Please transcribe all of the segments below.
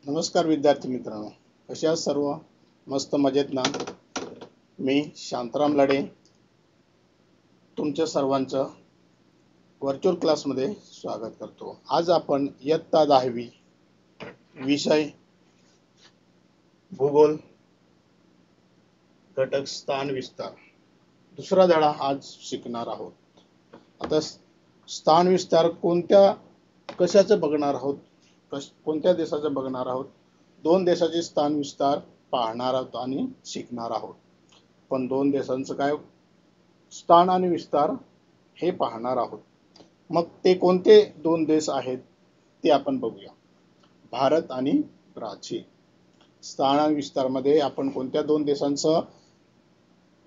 नमस्कार विद्यार्थी मित्रांनो, कसे आहात सर्व? मस्त मजेत ना? मी शांताराम लडे तुमच्या सर्वांचं व्हर्च्युअल क्लासमध्ये स्वागत करतो. आज आपण इयत्ता 10वी विषय भूगोल घटक स्थान विस्तार दुसरा धडा आज शिकणार आहोत. आता स्थान विस्तार कशाचं बघणार आहोत, कोणत्या देशाचं बघणार आहोत? दोन देशाचे स्थान विस्तार पाहणार आहोत आणि शिकणार आहोत. पण दोन देशांचं काय स्थान आणि विस्तार हे पाहणार आहोत. मग ते कोणते दोन देश आहेत ते आपण बघूया. भारत आणि ब्राझील. स्थान आणि विस्तार मध्ये आपण कोणत्या दोन देशांचं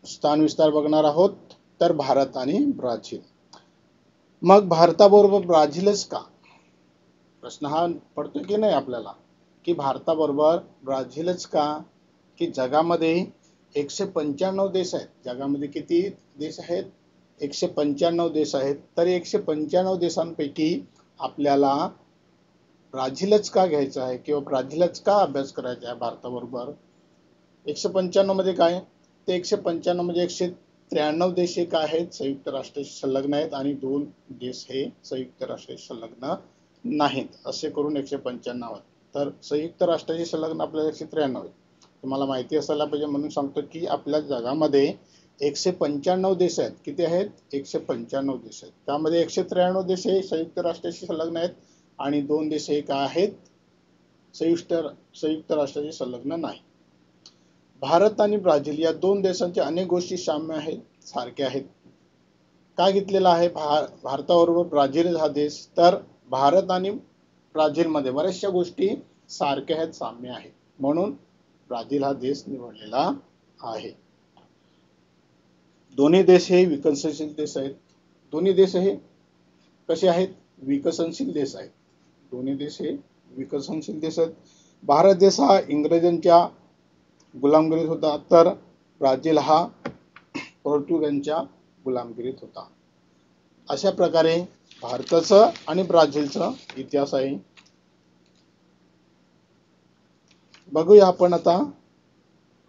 स्थान विस्तार बघणार आहोत? तर भारत आणि ब्राझील. मग भारताबरोबर ब्राझीलच का? प्रश्न हा पडतो की नाही आपल्याला, की भारताबरोबर ब्राझीलच का? की जगामध्ये 195 देश आहेत. जगामध्ये किती देश आहेत? 195 देश आहेत. तर 195 देशांपैकी आपल्याला ब्राझीलच का घ्यायचं आहे किंवा ब्राझीलच का अभ्यास करायचा आहे भारताबरोबर? 195 मध्ये काय? ते 195 म्हणजे 193 देश हे काय आहेत? संयुक्त राष्ट्राशी संलग्न आहेत आणि 2 देश हे संयुक्त राष्ट्राशी संलग्न नाहीत. असे करून 195 आहेत. तर संयुक्त राष्ट्राशी संलग्न आपल्याला 193 आहेत. तुम्हाला माहिती असायला पाहिजे म्हणून सांगतो की आपल्या जगामध्ये 195 देश आहेत. किती आहेत? 195 देश आहेत. त्यामध्ये 193 देश हे संयुक्त राष्ट्राशी संलग्न आहेत आणि 2 देश हे काय आहेत? संयुक्त राष्ट्राशी संलग्न नाही. भारत आणि ब्राझील या दोन देशांच्या अनेक गोष्टी साम्य आहेत, सारख्या आहेत. काय घेतलेला आहे भारताबरोबर ब्राझील हा देश? तर भारत आणि ब्राझील मध्ये बऱ्याचशा गोष्टी सारख्या आहेत, साम्य आहेत, म्हणून ब्राझील हा देश निवडलेला आहे. दोन्ही देश हे विकसनशील देश आहेत. दोन्ही देश हे कसे आहेत? विकसनशील देश आहेत. दोन्ही देश हे विकसनशील देश आहेत. भारत देश हा इंग्रजांच्या गुलामगिरीत होता, तर ब्राझील हा पोर्तुगीजांच्या गुलामगिरीत होता. अशा प्रकारे भारताचं आणि ब्राझीलचा इतिहास आहे. बघूया आपण आता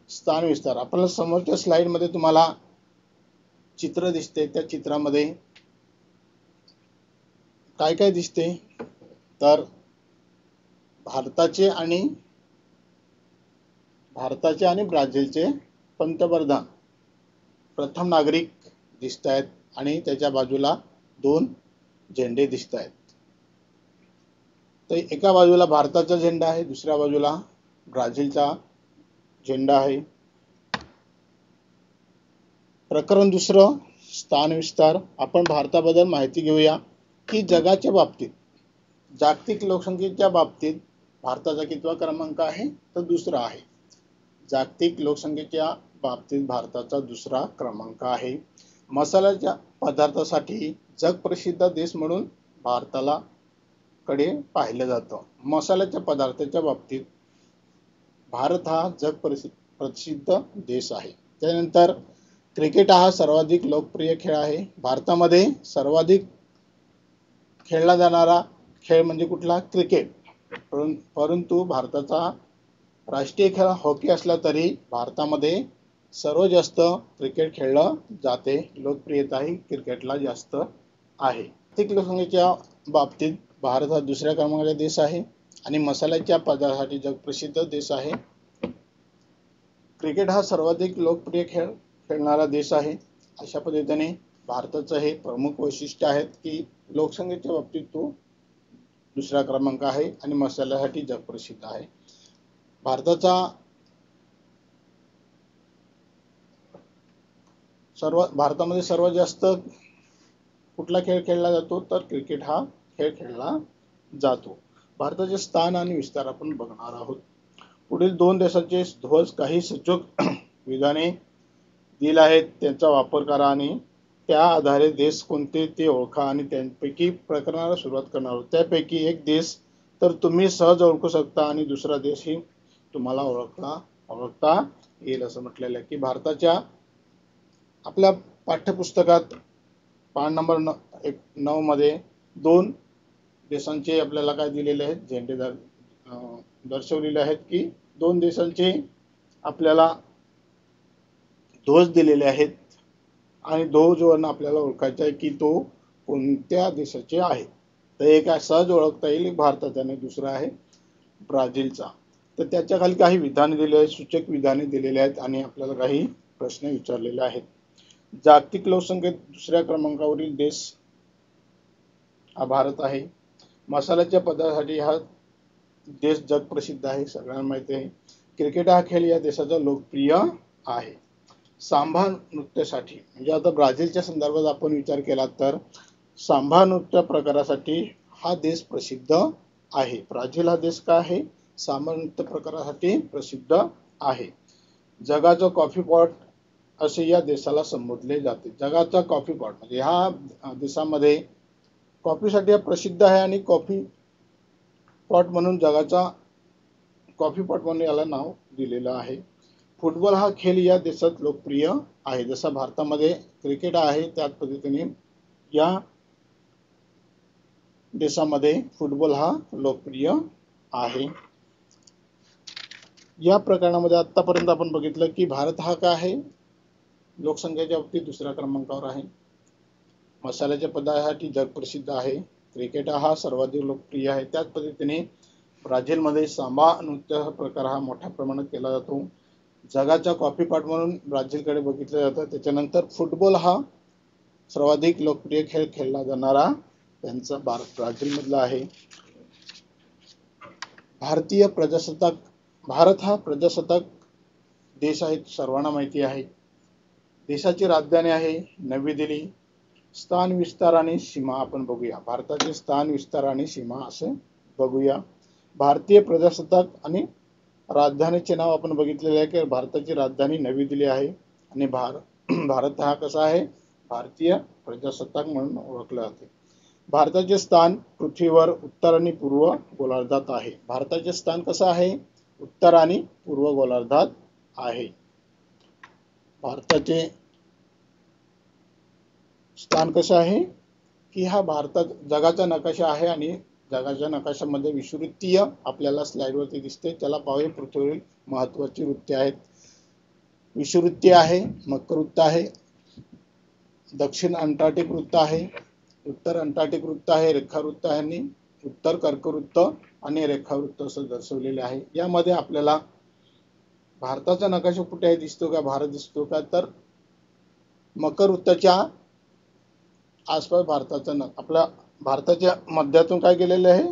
स्थान विस्तार. आपल्याला समोरच्या स्लाइड मध्ये तुम्हाला चित्र दिसते. त्या चित्रामध्ये काय काय दिसते? तर भारताचे आणि ब्राझीलचे पंतप्रधान, प्रथम नागरिक दिसत आहेत आणि त्याच्या बाजूला 2 झेंडे दिसत आहेत. तर एका बाजूला भारताचा झेंडा आहे, दुसऱ्या बाजूला ब्राझीलचा झेंडा आहे. प्रकरण दुसरं, स्थान विस्तार. आपण भारताबद्दल माहिती घेऊया की जगाच्या बाबतीत, जागतिक लोकसंख्येच्या बाबतीत भारताचा कितवा क्रमांक आहे? तर दुसरा आहे. जागतिक लोकसंख्येच्या बाबतीत भारताचा दुसरा क्रमांक आहे. मसाल्याच्या पदार्थासाठी जगप्रसिद्ध देश म्हणून भारताला कडे पाहिलं जातं. मसाल्याच्या पदार्थाच्या बाबतीत भारत हा जगप्रसिद्ध देश आहे. त्यानंतर क्रिकेट हा सर्वाधिक लोकप्रिय खेळ आहे. भारतामध्ये सर्वाधिक खेळला जाणारा खेळ म्हणजे कुठला? क्रिकेट. परंतु भारताचा राष्ट्रीय खेळ हॉकी असला तरी भारतामध्ये सर्वात जास्त क्रिकेट खेळलं जाते. लोकप्रियता ही क्रिकेटला जास्त आहे. जागतिक लोकसंख्येच्या बाबतीत भारत हा दुसऱ्या क्रमांकाचा देश आहे आणि मसाल्याच्या पदार्थासाठी जगप्रसिद्ध देश आहे. क्रिकेट हा सर्वाधिक लोकप्रिय खेळ खेळणारा देश आहे. अशा पद्धतीने भारताचं हे प्रमुख वैशिष्ट्य आहेत की लोकसंख्येच्या बाबतीत तो दुसरा क्रमांक आहे आणि मसाल्यासाठी जगप्रसिद्ध आहे. भारतामध्ये सर्वात जास्त कुठला खेळ खेळला जातो? तर क्रिकेट हा खेळ खेळला जातो. भारताचे स्थान आणि विस्तार आपण बघणार आहोत. पुढील दोन देशांचे ध्वज काही सूचक विधाने दिले आहेत, त्यांचा वापर करा आणि त्या आधारे देश कोणते ते ओळखा आणि त्यांपैकी प्रकरणाला सुरुवात करणार आहोत. त्यापैकी एक देश तर तुम्ही सहज ओळखू शकता आणि दुसरा देश ही तुम्हाला ओळखता येईल असं म्हटलेलं आहे की भारताच्या आपल्या पाठ्यपुस्तकात पान नंबर 9 मध्ये 2 देशांचे आपल्याला काय दिलेले आहेत? झेंडेदार दर्शवलेले आहेत की दोन देशांचे आपल्याला ध्वज दिलेले आहेत आणि ध्वजवरून आपल्याला ओळखायचं आहे की तो कोणत्या देशाचे आहे. तर एक सहज ओळखता येईल भारताचा आणि दुसरा आहे ब्राझीलचा. तर त्याच्या खाली काही विधाने दिलेली आहेत, सूचक विधाने दिलेली आहेत आणि आपल्याला काही प्रश्न विचारलेले आहेत. जागतिक लोकसंख्येत दुसऱ्या क्रमांकावरील देश हा भारत आहे. मसाल्याच्या पदार्थासाठी हा देश जगप्रसिद्ध आहे, सगळ्यांना माहिती आहे. क्रिकेट हा खेळ या देशाचा लोकप्रिय आहे. सांबा नृत्यासाठी म्हणजे आता ब्राझीलच्या संदर्भात आपण विचार केला तर सांबा नृत्य प्रकारासाठी हा देश प्रसिद्ध आहे. ब्राझील हा देश काय आहे? सांबा नृत्य प्रकारासाठी प्रसिद्ध आहे. जगाचा कॉफी पॉट असे या देशाला संबोधले जाते. जगाचा कॉफी पॉट म्हणजे ह्या देशामध्ये कॉफीसाठी प्रसिद्ध आहे आणि कॉफी पॉट म्हणून जगाचा कॉफी पॉट म्हणून याला नाव दिलेलं आहे. फुटबॉल हा खेळ या देशात लोकप्रिय आहे. जसा भारतामध्ये क्रिकेट आहे त्याच पद्धतीने या देशामध्ये फुटबॉल हा लोकप्रिय आहे. या प्रकरणामध्ये आतापर्यंत आपण बघितलं की भारत हा काय आहे? लोकसंख्येच्या बाबतीत दुसऱ्या क्रमांकावर आहे. मसाल्याच्या पदार्थासाठी जगप्रसिद्ध आहे. क्रिकेट हा सर्वाधिक लोकप्रिय आहे. त्याच पद्धतीने ब्राझीलमध्ये सांबा नृत्य हा प्रकार हा मोठ्या प्रमाणात केला जातो. जगाचा कॉफी पॉट म्हणून ब्राझीलकडे बघितलं जातं. त्याच्यानंतर फुटबॉल हा सर्वाधिक लोकप्रिय खेळ खेळला जाणारा त्यांचा ब्राझीलमधला आहे. भारतीय प्रजासत्ताक भारत हा प्रजासत्ताक देश आहे, सर्वांना माहिती आहे. देशाची राजधानी आहे नवी दिल्ली. स्थान विस्तार आणि सीमा आपण बघूया. भारताचे स्थान विस्तार आणि सीमा असं बघूया. भारतीय प्रजासत्ताक आणि राजधानीचे नाव आपण बघितलेले आहे की भारताची राजधानी नवी दिल्ली आहे आणि भारत हा कसा आहे? भारतीय प्रजासत्ताक म्हणून ओळखला जाते. भारताचे स्थान पृथ्वीवर उत्तर आणि पूर्व गोलार्धात आहे. भारताचे स्थान कसं आहे? उत्तर आणि पूर्व गोलार्धात आहे. भारताचे स्थान कसं आहे की हा भारतात जगाचा नकाशा आहे आणि जगाच्या नकाशामध्ये विषुवृत्तीय आपल्याला स्लाइडवरती दिसते. त्याला पाहूया पृथ्वीवरील महत्वाची वृत्ते आहेत. विषुवृत्तीय आहे, मकर वृत्त आहे, दक्षिण अंटार्क्टिक वृत्त आहे, उत्तर अंटार्क्टिक वृत्त आहे, रेखावृत्त आहे आणि उत्तर कर्कवृत्त आणि रेखावृत्त असं दर्शवलेले आहे. यामध्ये आपल्याला भारताचा नकाशा कुठे आहे दिसतो का? भारत दिसतो का? तर मकर वृत्ताच्या आसपास आपल्या भारताच्या मध्यातून काय गेलेलं आहे?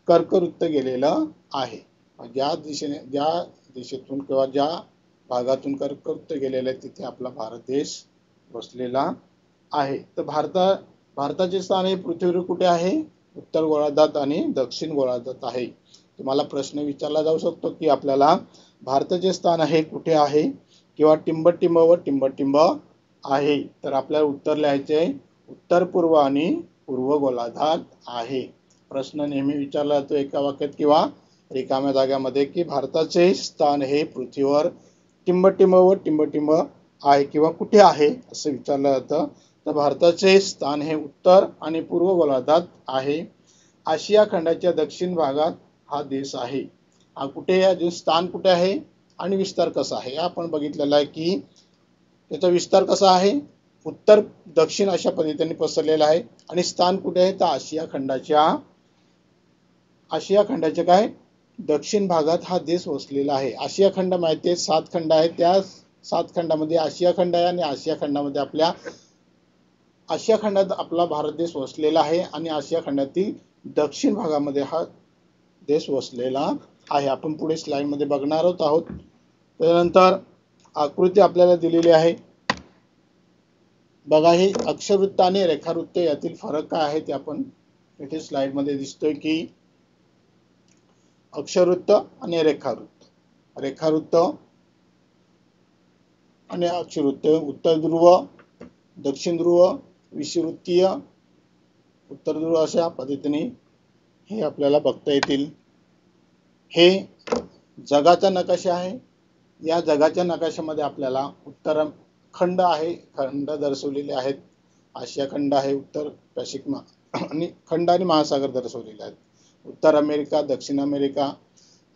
कर्कवृत्त गेलेलं आहे. ज्या दिशेतून किंवा ज्या भागातून कर्कवृत्त गेलेलं आहे तिथे आपला भारत देश वसलेला आहे. तर भारताचे स्थान हे पृथ्वीवर कुठे आहे? उत्तर गोलार्धात आणि दक्षिण गोलार्धात आहे. तुम्हाला प्रश्न विचारला जाऊ शकतो की आपल्याला भारताचे स्थान आहे कुठे आहे किंवा टिंबटिंब व टिंबटिंब आहे. तर आपल्याला उत्तर लिहायचे उत्तर पूर्व आणि पूर्व गोलार्धात आहे. प्रश्न नेहमी विचारला जातो एका वाक्यात किंवा रिकाम्या जाग्यामध्ये की भारताचे स्थान हे पृथ्वीवर टिंबटिंब व टिंबटिंब आहे किंवा कुठे आहे असं विचारलं जातं. तर भारताचे स्थान हे उत्तर आणि पूर्व गोलार्धात आहे. आशिया खंडाच्या दक्षिण भागात हा देश आहे. हा कुठे आहे? स्थान कुठे आहे आणि विस्तार कसा आहे आपण बघितलेलं आहे की त्याचा विस्तार कसा आहे? उत्तर दक्षिण अशा पद्धतीने पसरलेला आहे आणि स्थान कुठे आहे? तर आशिया खंडाच्या काय दक्षिण भागात हा देश वसलेला आहे. आशिया खंड माहिती आहे 7 खंड आहेत. त्या 7 खंडामध्ये आशिया खंड आहे आणि आशिया खंडामध्ये आशिया खंडात आपला भारत देश वसलेला आहे आणि आशिया खंडातील दक्षिण भागामध्ये हा देश वसलेला आहे. आपण पुढे स्लाइड मध्ये बघणार आहोत. त्यानंतर आकृती आपल्याला दिलेली आहे. बघा हे अक्षरवृत्त आणि रेखावृत्त यातील फरक काय आहे ते आपण इथे स्लाइड मध्ये दिसतोय की अक्षरवृत्त आणि रेखावृत्त आणि अक्षरवृत्त उत्तर ध्रुव, दक्षिण ध्रुव, विषुवृत्तीय, उत्तर ध्रुव अशा पद्धतीने हे आपल्याला बघता येतील. हे जगाचा नकाशा आहे. या जगाच्या नकाशामध्ये आपल्याला उत्तर खंड आहे, खंड दर्शवलेले आहेत. आशिया खंड आहे, उत्तर पॅसिफिक आणि खंड आणि महासागर दर्शवलेले आहेत. उत्तर अमेरिका, दक्षिण अमेरिका,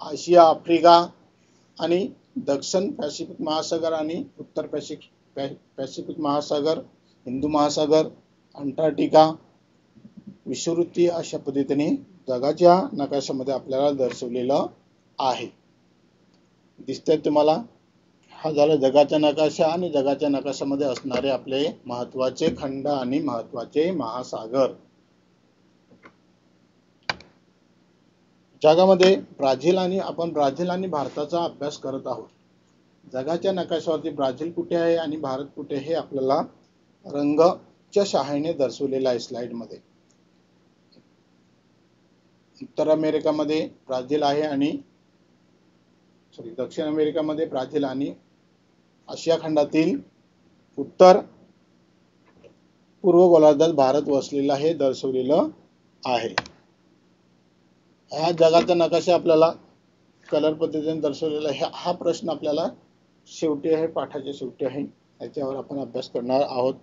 आशिया, आफ्रिका आणि दक्षिण पॅसिफिक महासागर आणि उत्तर पॅसिफिक महासागर, हिंदू महासागर, अंटार्क्टिका, विषुववृत्तीय अशा पद्धतीने जगाच्या नकाशामध्ये आपल्याला दर्शवलेलं आहे. दिसतंय तुम्हाला? हा झाला जगाचा नकाशा आणि जगाच्या नकाशामध्ये असणारे आपले महत्वाचे खंड आणि महत्वाचे महासागर. जगामध्ये आपण ब्राझील आणि भारताचा अभ्यास करत आहोत. जगाच्या नकाशावरती ब्राझील कुठे आहे आणि भारत कुठे हे आपल्याला रंगाच्या सहाय्याने दर्शवलेलं आहे स्लाइड मध्ये. उत्तर अमेरिकामध्ये ब्राझील आहे आणि दक्षिण अमेरिकामध्ये ब्राझील आणि आशिया खंडातील उत्तर पूर्व गोलार्धात भारत वसलेला हे दर्शवलेलं आहे. हा जगाचा नकाशा आपल्याला कलर पद्धतीने दर्शवलेला आहे. हा प्रश्न आपल्याला शेवटी आहे, पाठाच्या शेवटी आहे, याच्यावर आपण अभ्यास करणार आहोत.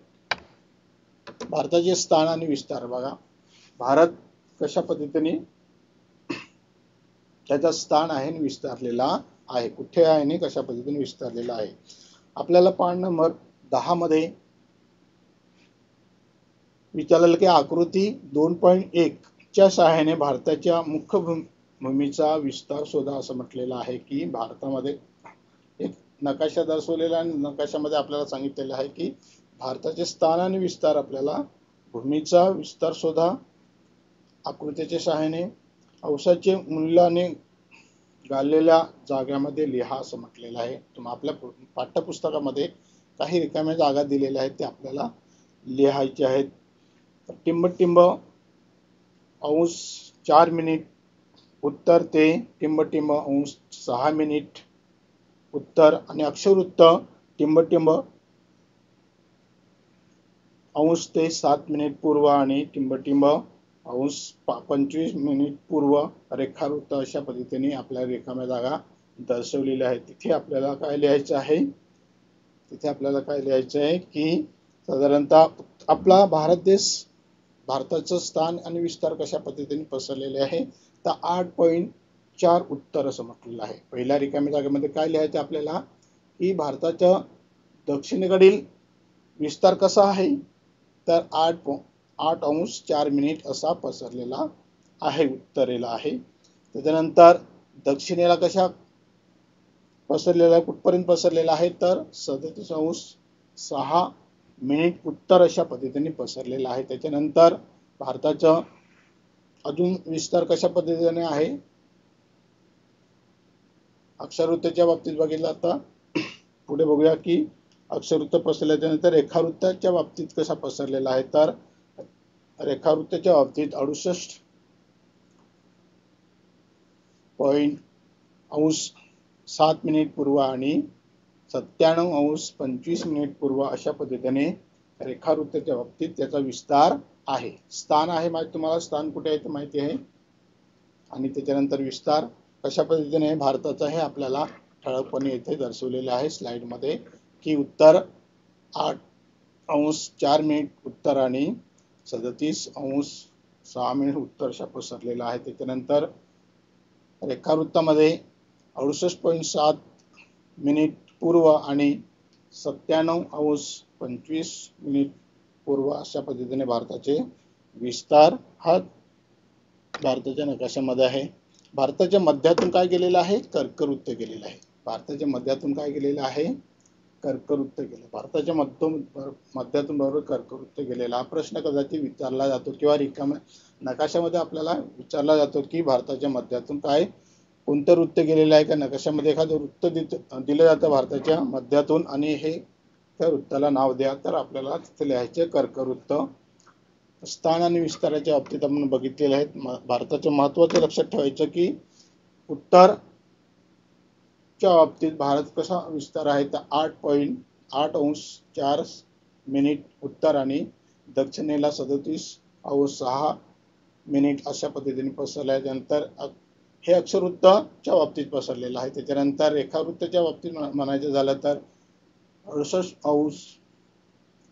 भारताचे स्थान आणि विस्तार बघा. भारत कशा पद्धतीने त्याचा स्थान आहे आणि विस्तारलेला आहे, कुठे आहे आणि कशा पद्धतीने विस्तारलेला आहे. आपल्याला पान नंबर 10 मध्ये विचारलेलं की आकृती 2.1 च्या सहाय्याने भारताच्या मुख्य भूमीचा विस्तार शोधा असं म्हटलेलं आहे. की भारतामध्ये एक नकाशा दर्शवलेला आणि नकाशामध्ये आपल्याला सांगितलेलं आहे की भारताचे स्थान आणि विस्तार, आपल्याला भूमीचा विस्तार शोधा आकृतीच्या सहाय्याने, औषधाचे मूल्याने गाळलेल्या जागामध्ये लिहा असं म्हटलेलं आहे. तुम्ही आपल्या पाठ्यपुस्तकामध्ये काही रिकाम्या जागा दिलेल्या आहेत त्या आपल्याला लिहायच्या आहेत. टिंबटिंब अंश 4 मिनिट उत्तर ते टिंबटिंब अंश 6 मिनिट उत्तर, आणि अक्षरवृत्त टिंबटिंब अंश ते 7 मिनिट पूर्व आणि टिंबटिंब अंश 25 मिनिट पूर्व, रेखावृत्त अशा पद्धतीने आपल्या रिकाम्या जागा दर्शवलेल्या आहेत. तिथे आपल्याला काय लिहायचं आहे? तिथे आपल्याला काय लिहायचं आहे की साधारणतः आपला भारत देश, भारताचं स्थान आणि विस्तार कशा पद्धतीने पसरलेले आहे तर 8.4 उत्तर असं म्हटलेलं आहे. पहिल्या रिकाम्या जागेमध्ये काय लिहायचं आपल्याला की भारताच्या दक्षिणेकडील विस्तार कसा आहे तर 8 अंश 4 मिनिट असा पसरलेला आहे, उत्तरेला आहे. त्याच्यानंतर दक्षिणेला कशा पसरलेला आहे, कुठपर्यंत पसरलेला आहे तर 37 अंश 6 मिनिट उत्तर अशा पद्धतीने पसरलेला आहे. त्याच्यानंतर भारताचा अजून विस्तार कशा पद्धतीने आहे, अक्षरवृत्ताच्या बाबतीत बघितलं तर पुढे बघूया की अक्षरवृत्त पसरल्याच्या नंतर रेखावृत्ताच्या बाबतीत कसा पसरलेला आहे तर रेखावृत्ताच्या बाबतीत 68.7 मिनिट पूर्व आणि 97.25 मिनिट पूर्व अशा पद्धतीने रेखावृत्ताच्या बाबतीत त्याचा विस्तार आहे. स्थान आहे माहिती तुम्हाला, स्थान कुठे आहे ते माहिती आहे, आणि त्याच्यानंतर विस्तार कशा पद्धतीने भारताचा हे आपल्याला ठळकपणे इथे दर्शवलेले आहे स्लाइड मध्ये की उत्तर 8 अंश 4 मिनिट उत्तर आणि 37 अंश 6 मिनिट उत्तर अशा पसरलेला आहे. त्याच्यानंतर रेखावृत्तामध्ये 68.7 मिनिट पूर्व आणि 97.25 मिनिट पूर्व अशा पद्धतीने भारताचे विस्तार हा भारताच्या नकाशामध्ये आहे. भारताच्या मध्यातून काय गेलेलं आहे, कर्कवृत्त गेलेलं आहे. भारताच्या मध्यातून काय गेलेलं आहे, कर्कवृत्त गेलं. भारताच्या मध्यातून बरोबर कर्कवृत्त गेलेला. हा प्रश्न कदाचित विचारला जातो किंवा रिकाम्या नकाशामध्ये आपल्याला विचारला जातो की भारताच्या मध्यातून काय कोणतं वृत्त गेलेलं आहे का. नकाशामध्ये एखादं वृत्त दिलं जातं भारताच्या मध्यातून आणि हे त्या वृत्ताला नाव द्या, तर आपल्याला तिथे लिहायचे कर्कवृत्त. स्थान आणि विस्ताराच्या बाबतीत आपण बघितलेले आहेत. भारताचं महत्त्वाचं लक्षात ठेवायचं की उत्तरच्या बाबतीत भारत कसा विस्तार आहे तर 8.8 अंश 4 मिनिट उत्तर आणि दक्षिणेला 37 अंश 6 मिनिट अशा पद्धतीने पसरल्यानंतर हे अक्षरवृत्ताच्या बाबतीत पसरलेलं आहे. त्याच्यानंतर रेखावृत्ताच्या बाबतीत म्हणायचं झालं तर 68 अंश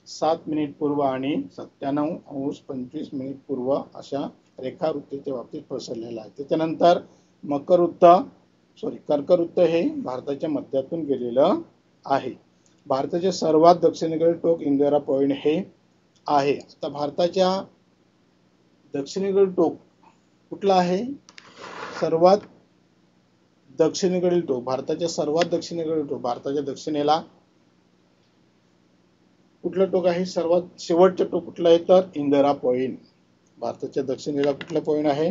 7 मिनिट पूर्व आणि 97 अंश 25 मिनिट पूर्व अशा रेखावृत्तीच्या बाबतीत पसरलेला आहे. त्याच्यानंतर कर्कवृत्त हे भारताच्या मध्यातून गेलेलं आहे. भारताचे सर्वात दक्षिणेकडील टोक इंदिरा पॉइंट हे आहे. आता भारताच्या दक्षिणेकडील टोक कुठलं आहे? सर्वात दक्षिणेकडील टोक, भारताच्या सर्वात दक्षिणेकडील टोक, भारताच्या दक्षिणेला कुठलं टोक आहे? सर्वात शेवटचं टोक कुठलं आहे? तर इंदिरा पॉइंट. भारताच्या दक्षिणेला कुठलं पॉइंट आहे?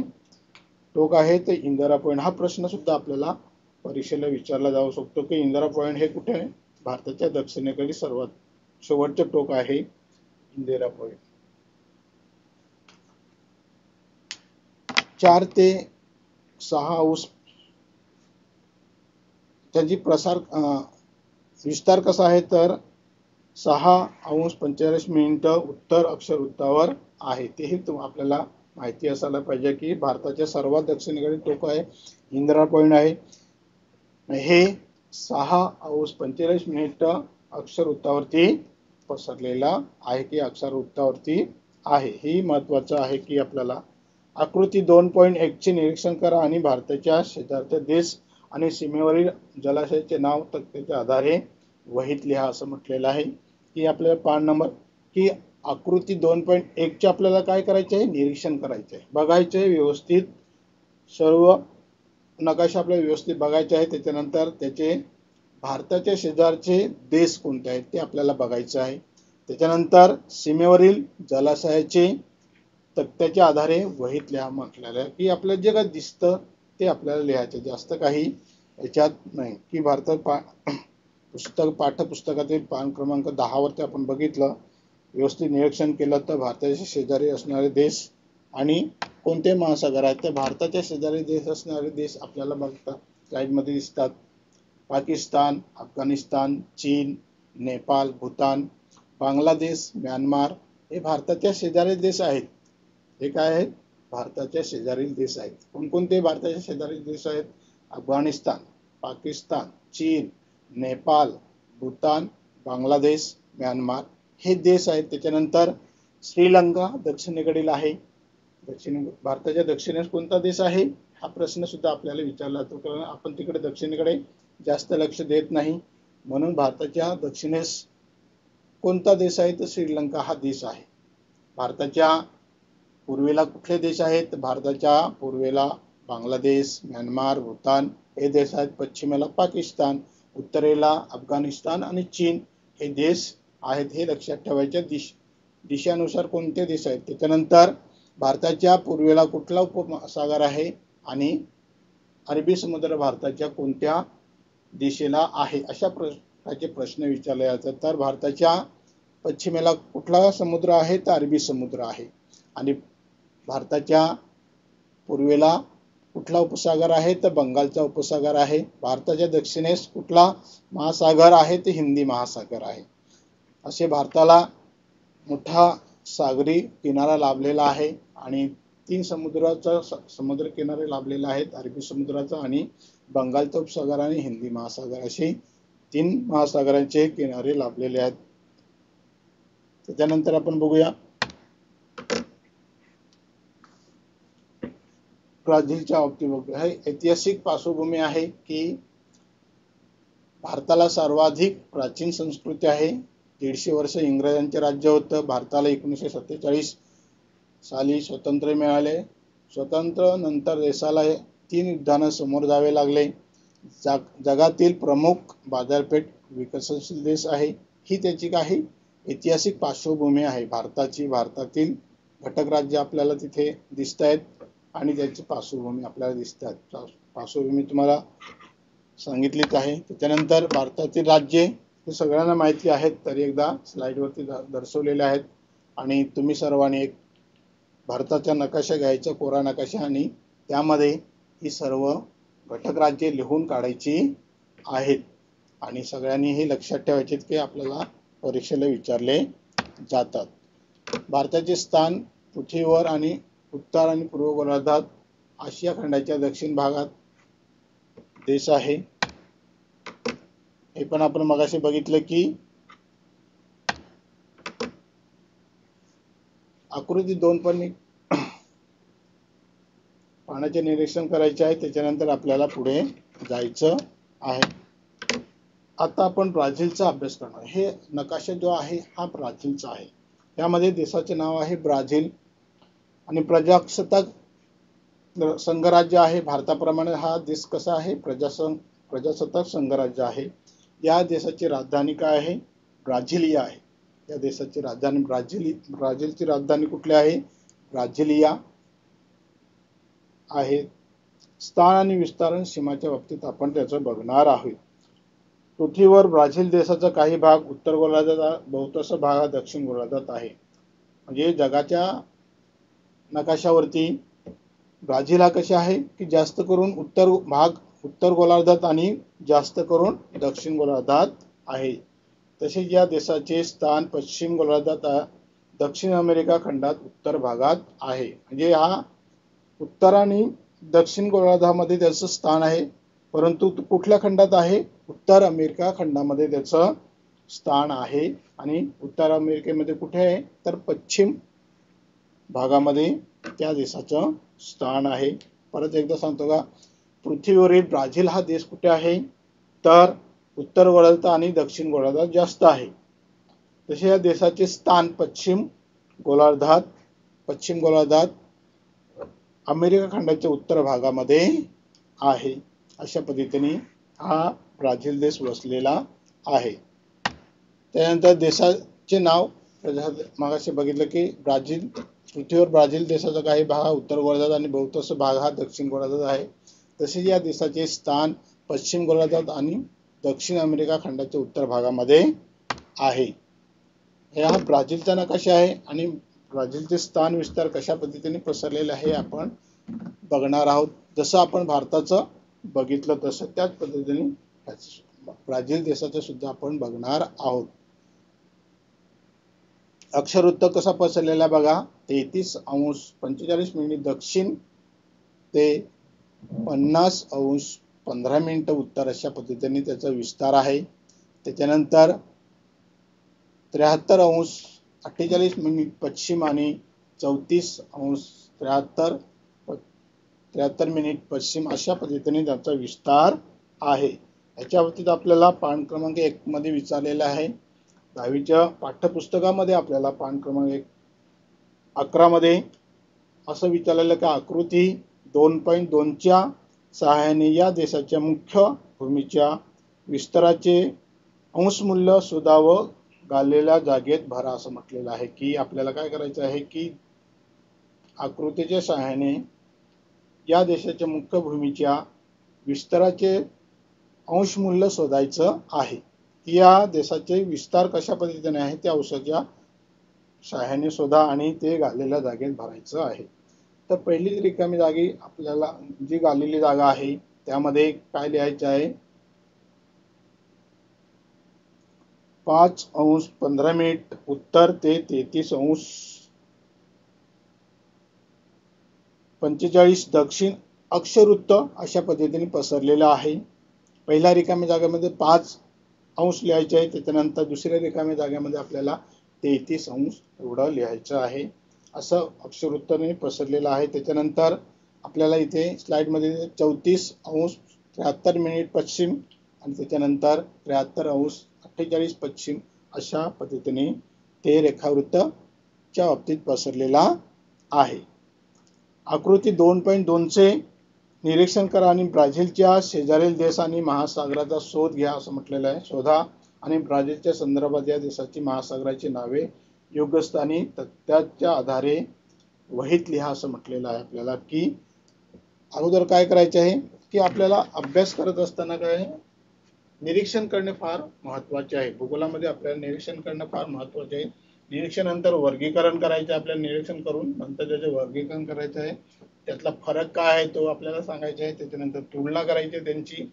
टोक आहे ते इंदिरा पॉइंट. हा प्रश्न सुद्धा आपल्याला परीक्षेला विचारला जाऊ शकतो की इंदिरा पॉइंट हे कुठे आहे? भारताच्या दक्षिणेकडील सर्वात शेवटचं टोक आहे इंदिरा पॉइंट. 4 ते 6 अंश त्याची विस्तार कसा आहे? तर 6:45 उत्तर अक्षरवृत्तावर आहे. तेही आपल्याला माहिती असायला पाहिजे की भारताच्या सर्वात दक्षिणेकडील टोक आहे इंदिरा पॉइंट आहे. हे 6:45 अक्षरवृत्तावरती पसरलेला आहे की अक्षरवृत्तावरती आहे. ही महत्वाचं आहे की आपल्याला आकृती 2.1 चे निरीक्षण करा आणि भारताच्या शेजारचे देश आणि सीमेवरील जलाशयाचे नाव तक्त्याच्या आधारे वहीत लिहा असं म्हटलेलं आहे. की आपल्याला पान नंबर की आकृती 2.1 चे आपल्याला काय करायचे आहे? निरीक्षण करायचे आहे, बघायचे आहे व्यवस्थित. सर्व नकाशा आपल्याला व्यवस्थित बघायचे आहे. त्याच्यानंतर त्याचे भारताच्या शेजारचे देश कोणते आहेत ते आपल्याला बघायचे आहे. त्याच्यानंतर सीमेवरील जलाशयाचे तक्त्याच्या आधारे वहीत लिहा म्हटलेलं आहे की आपल्याला जे काय दिसतं ते आपल्याला लिहायचे, जास्त काही याच्यात नाही. की पाठ्यपुस्तकातील पान क्रमांक 10 वरती आपण बघितलं, व्यवस्थित निरीक्षण केलं तर भारताच्या शेजारी असणारे देश आणि कोणते महासागर आहेत. तर भारताच्या शेजारी देश असणारे देश आपल्याला बघता स्लाइड मध्ये दिसतात. पाकिस्तान, अफगाणिस्तान, चीन, नेपाळ, भूतान, बांगलादेश, म्यानमार हे भारताच्या शेजारी देश आहेत. हे काय आहेत? भारताच्या शेजारील देश आहेत. कोणकोणते भारताच्या शेजारील देश आहेत? अफगाणिस्तान, पाकिस्तान, चीन, नेपाळ, भूतान, बांगलादेश, म्यानमार हे देश आहेत. त्याच्यानंतर श्रीलंका दक्षिणेकडील आहे. भारताच्या दक्षिणेस कोणता देश आहे हा प्रश्न सुद्धा आपल्याला विचारला जातो, कारण आपण तिकडे दक्षिणेकडे जास्त लक्ष देत नाही. म्हणून भारताच्या दक्षिणेस कोणता देश आहे? तर श्रीलंका हा देश आहे. भारताच्या पूर्वेला कुठले देश आहेत? भारताच्या पूर्वेला बांगलादेश, म्यानमार, भूतान हे देश आहेत. पश्चिमेला पाकिस्तान, उत्तरेला अफगाणिस्तान आणि चीन हे देश आहेत. हे लक्षात ठेवायचे. दिशानुसार कोणते देश आहेत. त्याच्यानंतर भारताच्या पूर्वेला कुठला उपसागर आहे आणि अरबी समुद्र भारताच्या कोणत्या दिशेला आहे, अशा प्रकारचे प्रश्न विचारले जातात. तर भारताच्या पश्चिमेला कुठला समुद्र आहे? तर अरबी समुद्र आहे. आणि भारताच्या पूर्वेला कुठला उपसागर आहे? तर बंगालचा उपसागर आहे. भारताच्या दक्षिणेस कुठला महासागर आहे? तर हिंदी महासागर आहे. असे भारताला मोठा सागरी किनारा लाभलेला आहे आणि 3 समुद्र किनारे लाभलेले आहेत. अरबी समुद्राचा आणि बंगालचा उपसागर आणि हिंदी महासागर असे 3 महासागरांचे किनारे लाभलेले आहेत. त्यानंतर आपण बघूया ब्राझीलच्या बाबतीत बघूया. हे ऐतिहासिक पार्श्वभूमी आहे की भारताला सर्वाधिक प्राचीन संस्कृती आहे. 150 वर्ष इंग्रजांचे राज्य होतं. भारताला 1947 साली स्वातंत्र्य मिळाले. स्वातंत्र्य नंतर देशाला 3 युद्धांना समोर जावे लागले. जगातील प्रमुख बाजारपेठ विकसनशील देश आहे. ही त्याची काही ऐतिहासिक पार्श्वभूमी आहे भारताची. भारतातील घटक राज्य आपल्याला तिथे दिसत आहेत आणि त्याची पार्श्वभूमी आपल्याला दिसतात. पार्श्वभूमी तुम्हाला सांगितलीच आहे. त्याच्यानंतर भारतातील राज्ये हे सगळ्यांना माहिती आहेत, तरी एकदा स्लाइड वरती दर्शवलेले आहेत. आणि तुम्ही सर्वांनी एक भारताचा नकाशा घ्यायचा, कोरा नकाशा, आणि त्यामध्ये ही सर्व घटक राज्ये लिहून काढायची आहेत. आणि सगळ्यांनी हे लक्षात ठेवायचे की आपल्याला परीक्षेला विचारले जातात. भारताचे स्थान पृथ्वीवर आणि उत्तर आणि पूर्व गोलार्धात आशिया खंडाच्या दक्षिण भागात देश आहे. हे पण आपण मगाशी बघितलं की आकृती 2.1 पाण्याचे निरीक्षण करायचे आहे, त्याच्यानंतर आपल्याला पुढे जायचं आहे. आता आपण ब्राझीलचा अभ्यास करणार. हे नकाशा जो आहे हा ब्राझीलचा आहे. यामध्ये देशाचे नाव आहे ब्राझील आणि प्रजासत्ताक संघराज्य आहे. भारताप्रमाणे हा देश कसा आहे, प्रजासत्ताक संघराज्य आहे. या देशाची राजधानी काय आहे, ब्राझिलिया आहे. या देशाची राजधानी ब्राझीलची राजधानी कुठली आहे, ब्राझिलिया आहे. स्थान आणि विस्तारण सीमाच्या बाबतीत आपण त्याचं बघणार आहोत. पृथ्वीवर ब्राझील देशाचा काही भाग उत्तर गोलार्धात, बहुतांश भाग हा दक्षिण गोलार्धात आहे. म्हणजे जगाच्या नकाशावरती ब्राझील हा कशा आहे की जास्त करून उत्तर गोलार्धात आणि जास्त करून दक्षिण गोलार्धात आहे. तसेच या देशाचे स्थान पश्चिम गोलार्धात, दक्षिण अमेरिका खंडात उत्तर भागात आहे. म्हणजे हा उत्तर आणि दक्षिण गोलार्धामध्ये त्याचं स्थान आहे, परंतु कुठल्या खंडात आहे, उत्तर अमेरिका खंडामध्ये त्याचं स्थान आहे. आणि उत्तर अमेरिकेमध्ये कुठे आहे, तर पश्चिम भागामध्ये त्या देशाचं स्थान आहे. परत एकदा सांगतो का, पृथ्वीवरील ब्राझील हा देश कुठे आहे, तर उत्तर गोलार्धात आणि दक्षिण गोलार्धात जास्त आहे. तसे या देशाचे स्थान पश्चिम गोलार्धात अमेरिका खंडाच्या उत्तर भागामध्ये आहे. अशा पद्धतीने हा ब्राझील देश वसलेला आहे. त्यानंतर देशाचे नाव, मागाशी बघितलं की पृथ्वीवर ब्राझील देशाचा काही भाग उत्तर गोलार्धात आणि बहुतांश भाग हा दक्षिण गोलार्धात आहे. तसेच या देशाचे स्थान पश्चिम गोलार्धात आणि दक्षिण अमेरिका खंडाच्या उत्तर भागामध्ये आहे. हा ब्राझीलचा नकाशा आहे आणि ब्राझीलचे स्थान विस्तार कशा पद्धतीने पसरलेले आहे आपण बघणार आहोत. जसं आपण भारताचं बघितलं तसं त्याच पद्धतीने ब्राझील देशाचं सुद्धा आपण बघणार आहोत. अक्षरवृत्त कसा पसरलेला बघा, 33°45' दक्षिण ते 50°15' उत्तर अशा पद्धतीने त्याचा विस्तार आहे. त्याच्यानंतर 73°48' पश्चिम आणि 34°73' पश्चिम अशा पद्धतीने त्याचा विस्तार आहे. याच्या बाबतीत आपल्याला पान क्रमांक 1 मध्ये विचारलेला आहे. 10वीच्या पाठ्यपुस्तकामध्ये आपल्याला पान क्रमांक 11 मध्ये असं विचारलेलं की आकृती 2.2 च्या सहाय्याने या देशाच्या मुख्य भूमीच्या विस्ताराचे अंशमूल्य शोधा व गाळलेल्या जागेत भरा असं म्हटलेलं आहे. की आपल्याला काय करायचं आहे की आकृतीच्या सहाय्याने या देशाच्या मुख्य भूमीच्या विस्ताराचे अंशमूल्य शोधायचं आहे. या देशाचे विस्तार कशा पद्धतीने आहे त्या अंशाच्या सहाय्याने शोधा आणि ते गाळलेल्या जागेत भरायचं आहे. तर पहिली रिकामी जागी आपल्याला जी गाळलेली जागा आहे त्यामध्ये काय लिहायचं आहे, 5°15' उत्तर ते 33°45' दक्षिण अक्षरवृत्त अशा पद्धतीने पसरलेलं आहे. पहिल्या रिकाम्या जागेमध्ये 5° लिहायचे आहे. त्याच्यानंतर दुसऱ्या रिकाम्या जागेमध्ये आपल्याला 33° एवढं लिहायचं आहे. असं अक्षरवृत्ताने पसरलेलं आहे. त्याच्यानंतर आपल्याला इथे स्लाइडमध्ये 34°73' पश्चिम आणि त्याच्यानंतर 73°48' अशा पद्धतीने ते रेखावृत्ताच्या बाबतीत पसरलेला आहे. आकृती 2.2 चे निरीक्षण करा आणि ब्राझीलच्या शेजारील देश आणि महासागराचा शोध घ्या असं म्हटलेलं आहे. शोधा आणि ब्राझीलच्या संदर्भात या देशाची महासागराची नावे योग्यस्थानी तथ्याच्या आधारे वहीत लिहा असं म्हटलेलं आहे. आपल्याला की अगोदर काय करायचे आहे की आपल्याला अभ्यास करत असताना काय निरीक्षण करणे फार महत्वाचे आहे. भूगोलामध्ये आपल्याला निरीक्षण करणे फार महत्वाचे आहे. निरीक्षणानंतर वर्गीकरण करायचे, आपल्याला निरीक्षण करून नंतर त्याचे वर्गीकरण करायचे आहे. त्यातला फरक काय आहे तो आपल्याला सांगायचा आहे. त्याच्यानंतर तुलना करायची त्यांची,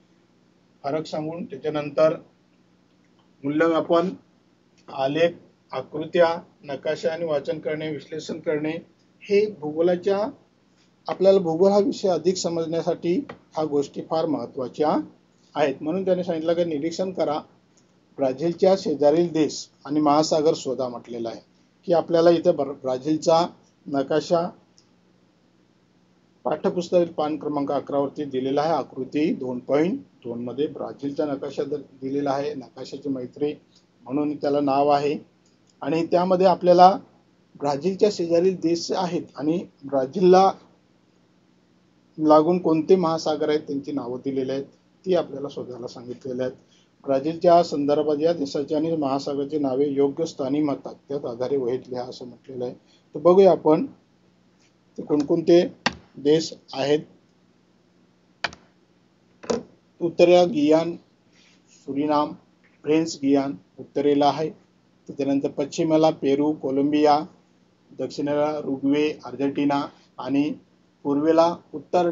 फरक सांगून त्याच्यानंतर मूल्यमापन, आलेख, आकृत्या, नकाशा आणि वाचन करणे, विश्लेषण करणे हे आपल्याला भूगोल हा विषय अधिक समजण्यासाठी ह्या गोष्टी फार महत्वाच्या आहेत. म्हणून त्याने सांगितलं की निरीक्षण करा, ब्राझीलच्या शेजारील देश आणि महासागर शोधा म्हटलेला आहे. की आपल्याला इथे ब्राझीलचा नकाशा पाठ्यपुस्तकातील पान क्रमांक 11 वरती दिलेला आहे आकृती 2.2 मध्ये ब्राझीलचा नकाशा दिलेला आहे. नकाशाची मैत्री म्हणून त्याला नाव आहे आणि त्यामध्ये आपल्याला ब्राझीलच्या शेजारील देश आहेत आणि ब्राझीलला लागून कोणते महासागर आहेत त्यांची नावं दिलेली आहेत ती आपल्याला शोधायला सांगितलेली आहेत. ब्राझीलच्या संदर्भात या देशाची आणि महासागराची नावे योग्य स्थानी म्हणतात त्याच आधारे वहीत लिहा असं म्हटलेलं आहे. तर बघूया आपण ते कोणकोणते देश आहेत. उत्तरेला गियान, सुरिनाम, फ्रेंच गियान उत्तरेला आहे. त्यानंतर पश्चिमेला पेरू, कोलंबिया, दक्षिणेला उरुग्वे, अर्जेंटिना आणि पूर्वेला उत्तर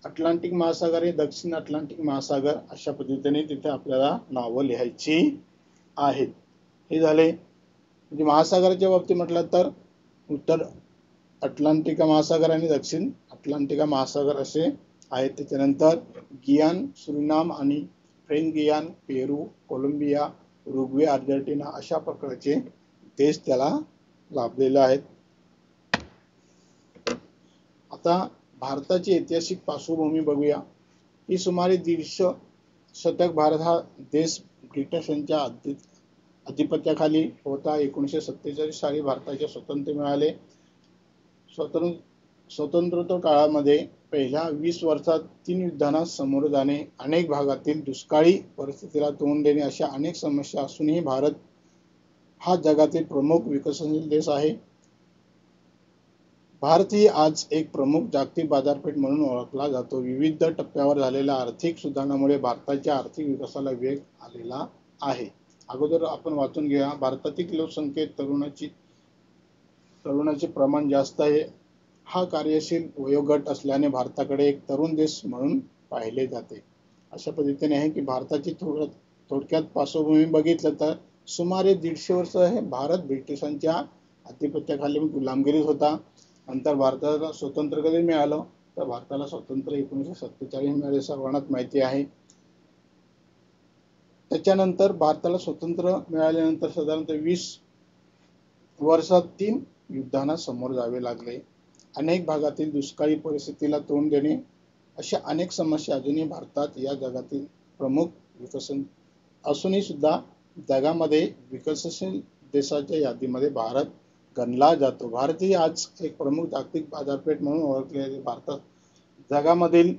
अटलांटिक महासागर आणि दक्षिण अटलांटिक महासागर अशा पद्धतीने तिथे आपल्याला नावं लिहायची आहेत. हे झाले म्हणजे महासागराच्या बाबतीत म्हटलं तर उत्तर अटलांटिका महासागर आणि दक्षिण अटलांटिका महासागर असे आहेत. त्याच्यानंतर गियान, सुरिनाम आणि फ्रेंच गियान, पेरू, कोलंबिया, उरुग्वे, अर्जेंटिना अशा प्रकारचे देश त्याला लाभलेले आहेत. आता भारताची ऐतिहासिक पार्श्वभूमी बघूया. ही सुमारे 150 शतक भारत हा देश ब्रिटिशांच्या अधिपत्याखाली होता. 1947 साली भारताचे स्वातंत्र्य मिळाले. स्वतंत्रता काळामध्ये पहिल्या 20 वर्षात 3 युद्धांना सामोरे जाणे, अनेक भागातील दुष्काळी परिस्थितीला तोंड देणे अशा अनेक समस्या असूनही भारत हा जगातील प्रमुख विकसनशील देश आहे. भारत ही आज एक प्रमुख जागतिक बाजारपेठ म्हणून ओळखला जातो. विविध टप्प्यावर झालेल्या आर्थिक सुधारणांमुळे भारताच्या आर्थिक विकासाला वेग आलेला आहे. अगोदर आपण वाचून घ्या. भारतातील लोकसंख्येत तरुणाचे प्रमाण जास्त आहे. हा कार्यशील वयोगट असल्याने भारताकडे एक तरुण देश म्हणून पाहिले जाते. अशा पद्धतीने आहे की भारताची थोडक्यात पार्श्वभूमी बघितलं तर सुमारे 150 वर्ष हे भारत ब्रिटिशांच्या अधिपत्याखाली गुलामगिरीत होता. नंतर भारताला स्वतंत्र कधी मिळालं तर भारताला स्वतंत्र 1947 मिळाले, सर्वांनाच माहिती आहे. त्याच्यानंतर भारताला स्वतंत्र मिळाल्यानंतर साधारणतः 20 वर्षात 3 युद्धांना समोर जावे लागले. अनेक भागातील दुष्काळी परिस्थितीला तोंड देणे अशा अनेक समस्या अजूनही भारतात या जगातील प्रमुख विकसन असूनही सुद्धा जगामध्ये विकसनशील देशाच्या यादीमध्ये भारत गणला जातो. भारत ही आज एक प्रमुख जागतिक बाजारपेठ म्हणून ओळखली जाते. भारतात जगामधील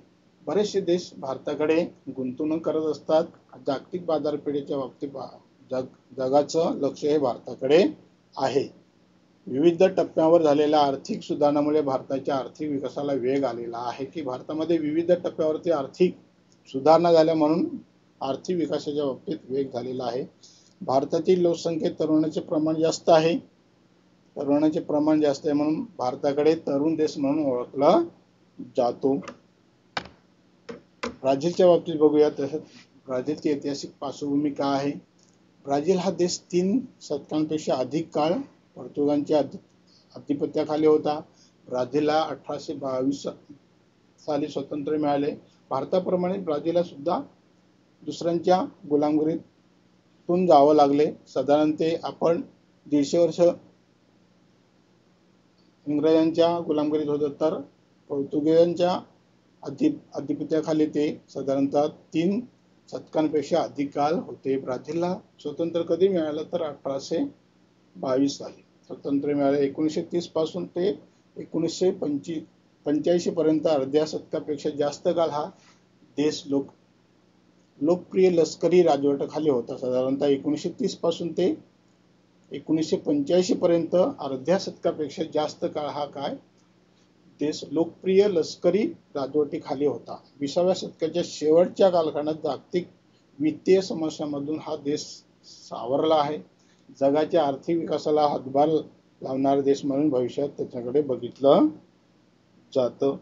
बरेचसे देश भारताकडे गुंतवणूक करत असतात. जागतिक बाजारपेठेच्या बाबतीत जगाचं लक्ष हे भारताकडे आहे. विविध टप्प्यावर झालेल्या आर्थिक सुधारणामुळे भारताच्या आर्थिक विकासाला वेग आलेला आहे. की भारतामध्ये विविध टप्प्यावरती आर्थिक सुधारणा झाल्या म्हणून आर्थिक विकासाच्या बाबतीत वेग झालेला आहे. भारतातील लोकसंख्येत तरुणाचे प्रमाण जास्त आहे. तरुणाचे प्रमाण जास्त आहे म्हणून भारताकडे तरुण देश म्हणून ओळखला जातो. ब्राझीलच्या बाबतीत बघूया. तसंच ब्राझीलची ऐतिहासिक पार्श्वभूमी काय आहे. ब्राझील हा देश 3 शतकांपेक्षा अधिक काळ पोर्तुगालच्या अधिपत्याखाली होता. ब्राझीलला 1822 साली स्वातंत्र्य मिळाले. भारताप्रमाणे ब्राझीलला सुद्धा दुसऱ्यांच्या गुलामगिरीतून जावं लागले. साधारणतः आपण 150 वर्ष इंग्रजांच्या गुलामगिरीत होतं तर पोर्तुगीजांच्या अधिपत्याखाली ते साधारणतः 3 शतकांपेक्षा अधिक काळ होते. ब्राझीलला स्वतंत्र कधी मिळालं तर 1822 साली स्वतंत्र मिळाले. 1930 पासून ते 1985 पर्यंत अर्ध्या शतकापेक्षा जास्त काळ हा देश लोकप्रिय लष्करी राजवटीखाली होता. साधारणतः 1930 पासून ते 1985 पर्यंत अर्ध्या शतकापेक्षा जास्त काळ हा देश लोकप्रिय लष्करी राजवटीखाली होता. 20व्या शतकाच्या शेवटच्या कालखंडात जागतिक वित्तीय समस्यांमधून हा देश सावरला आहे. जगाच्या आर्थिक विकासाला हातभार लावणारा देश म्हणून भविष्यात त्याच्याकडे बघितलं जातं.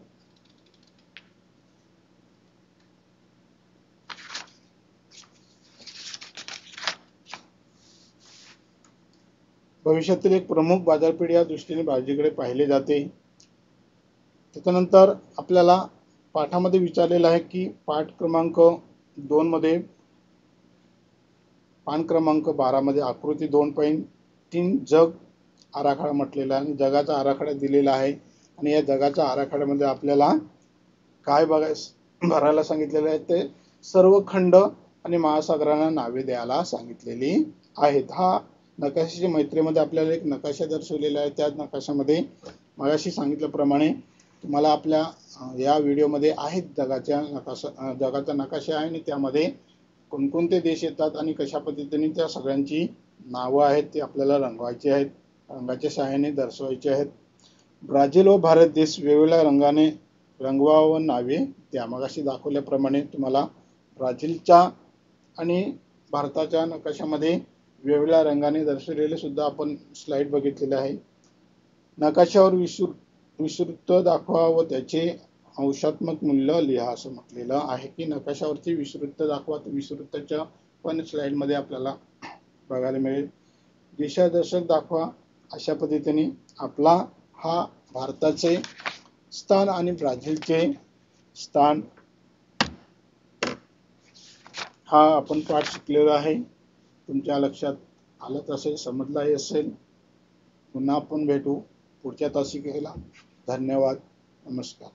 भविष्यातील एक प्रमुख बाजारपेठ या दृष्टीने ब्राझीलकडे पाहिले जाते. त्याच्यानंतर आपल्याला पाठामध्ये विचारलेलं आहे की पाठ क्रमांक 2 मध्ये पान क्रमांक 12 मध्ये आकृती 2.3 जग आराखडा म्हटलेला आहे. जगाचा आराखडा दिलेला आहे. आणि या जगाच्या आराखड्यामध्ये आपल्याला काय भरायला सांगितलेले आहे ते सर्व खंड आणि महासागरांना नावे द्यायला सांगितलेली आहेत. हा नकाशाची मैत्रीमध्ये आपल्याला एक नकाशा दर्शवलेला आहे. त्या नकाशामध्ये मगाशी सांगितल्याप्रमाणे तुम्हाला आपल्या या व्हिडिओमध्ये आहेत जगाचा नकाशा आहे आणि त्यामध्ये कोणकोणते देश येतात आणि कशा पद्धतीने त्या सगळ्यांची नावं आहेत ती आपल्याला रंगवायची आहेत, रंगाच्या सहाय्याने दर्शवायची आहेत. ब्राझील व भारत देश वेगवेगळ्या रंगाने रंगवा व नावे द्या. मगाशी दाखवल्याप्रमाणे तुम्हाला ब्राझीलच्या आणि भारताच्या नकाशामध्ये वेगवेगळ्या रंगाने दर्शवलेले सुद्धा आपण स्लाइड बघितलेले आहे. नकाशावर विषुववृत्त दाखवा व त्याचे अंशात्मक मूल्य लिहा असं म्हटलेलं आहे की नकाशावरती विषुववृत्त दाखवा. विषुववृत्ताच्या पण स्लाइड मध्ये आपल्याला बघायला मिळेल. दिशादर्शक दाखवा. अशा पद्धतीने आपला हा भारताचे स्थान आणि ब्राझीलचे स्थान हा आपण पाठ शिकलेला आहे. तुमच्या लक्षात आलंच असेल, समजलाही असेल. पुन्हा आपण भेटू पुढच्या तासिकेला. धन्यवाद. नमस्कार.